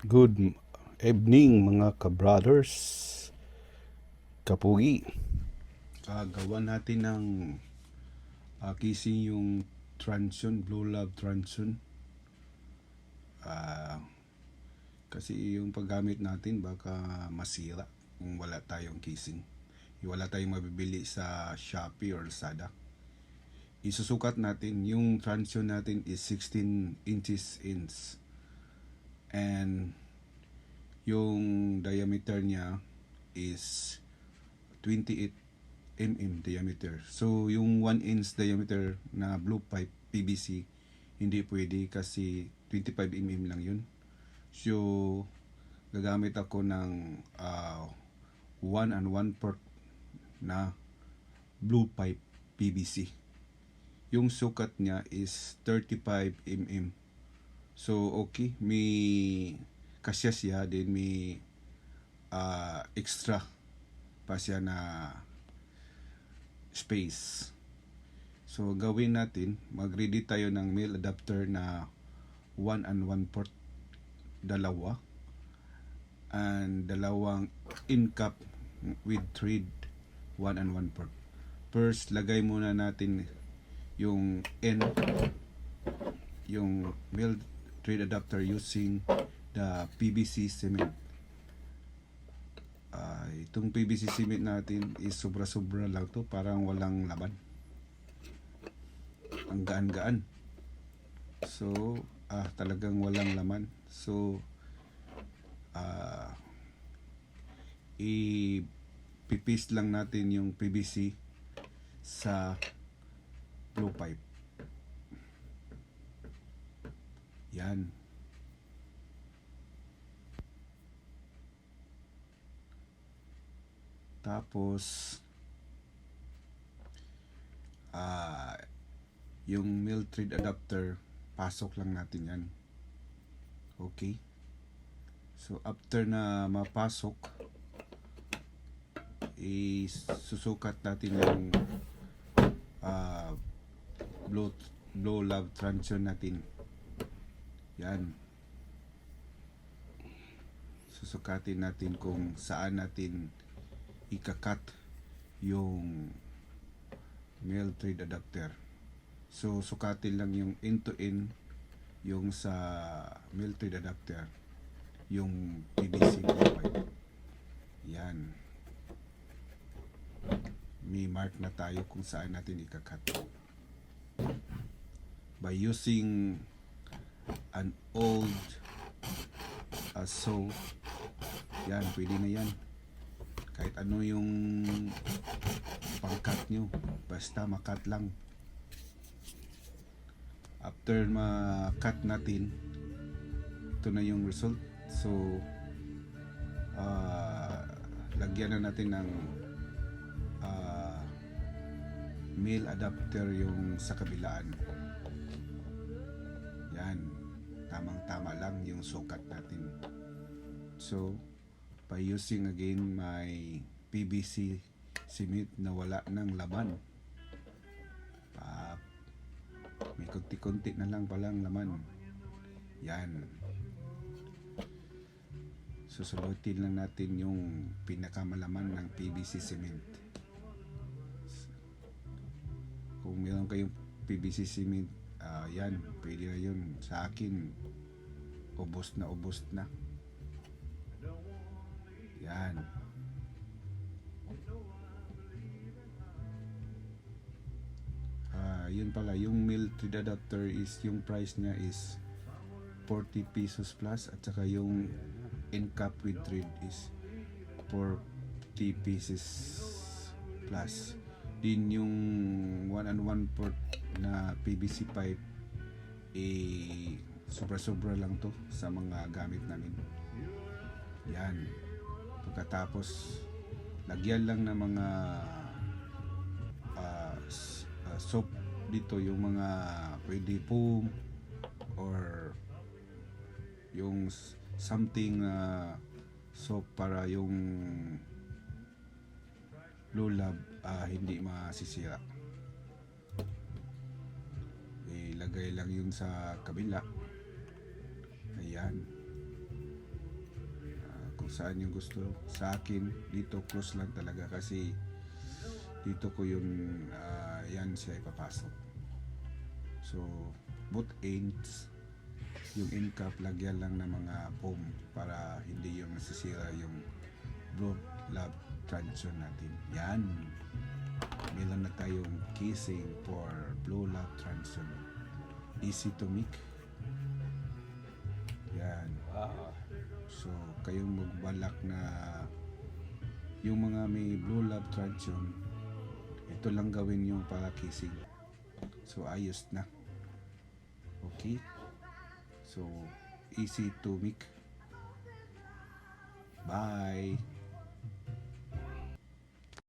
Good evening mga ka-brothers, kapugi. Gawa natin ng kissing yung Transsion, Blue Love Transsion. Kasi yung paggamit natin baka masira kung wala tayong kissing. Wala tayong mabibili sa Shopee or Lazada. Isusukat natin, yung Transsion natin is 16 inches and yung diameter niya is 28 mm diameter. So yung 1 inch diameter na blue pipe PVC hindi pwede kasi 25 mm lang yun. So gagamit ako ng 1 and 1/4 na blue pipe PVC. Yung sukat niya is 35 mm. So okay, may kasya siya, din may extra pa siya na space. So gawin natin, mag-ready tayo ng male adapter na 1 and 1/4, dalawa, and dalawang in cap with thread 1 and 1/4. First, lagay muna natin yung yung male thread adapter using the PVC cement. Itong PVC cement natin is sobra-sobra lang to, parang walang laman. Ang gaan-gaan. So, talagang walang laman. So, ipipis lang natin yung PVC sa blue pipe. Yan. Tapos yung male thread adapter, pasok lang natin yan. Okay. So after na mapasok, susukat natin yung blue love transmission natin. Yan. Susukatin natin kung saan natin ikakat yung male thread adapter. So sukatin lang yung end to end yung sa male thread adapter, yung PVC pipe. Yan. May mark na tayo kung saan natin ikakat. By using an old saw, yan, pwede na yan. Kahit ano yung pangkat nyo, basta makat lang. After ma-cut natin, ito na yung result. So lagyan na natin ng male adapter yung sa kabilaan. Yan, tamang-tama lang yung sukat natin. So by using again my PVC cement na wala ng laman, may kunti-kunti na lang palang laman. Yan, susulutin lang natin yung pinakamalaman ng PVC cement. Kung meron kayong PVC cement, yan, pwede na yun. Sa akin, ubos na. Yan. Yun pala, yung male thread adapter is, yung price niya is 40 pesos plus, at saka yung end cap with thread is 40 pieces plus. Din yung 1 and 1/4 na PVC pipe, sobra-sobra lang to sa mga gamit namin. Yan. Pagkatapos, lagyan lang ng mga soap dito, yung mga pwede foam or yung something soap para yung blue love hindi masisira. Ilagay lang yun sa kabila. Ayan. saan yung gusto. Sa akin, dito close lang talaga kasi dito ko yung yan siya ipapasok. So, both ends, yung end cap, lagyan lang ng mga foam para hindi yung nasisira yung blue lab truncheon natin. Yan. Meron na tayong casing for blue lab truncheon. Easy to make. Yan. Wow. So, kayong magbalak na yung mga may blue lab truncheon, ito lang gawin yung para casing. So, ayos na. Okay? So, easy to make. Bye!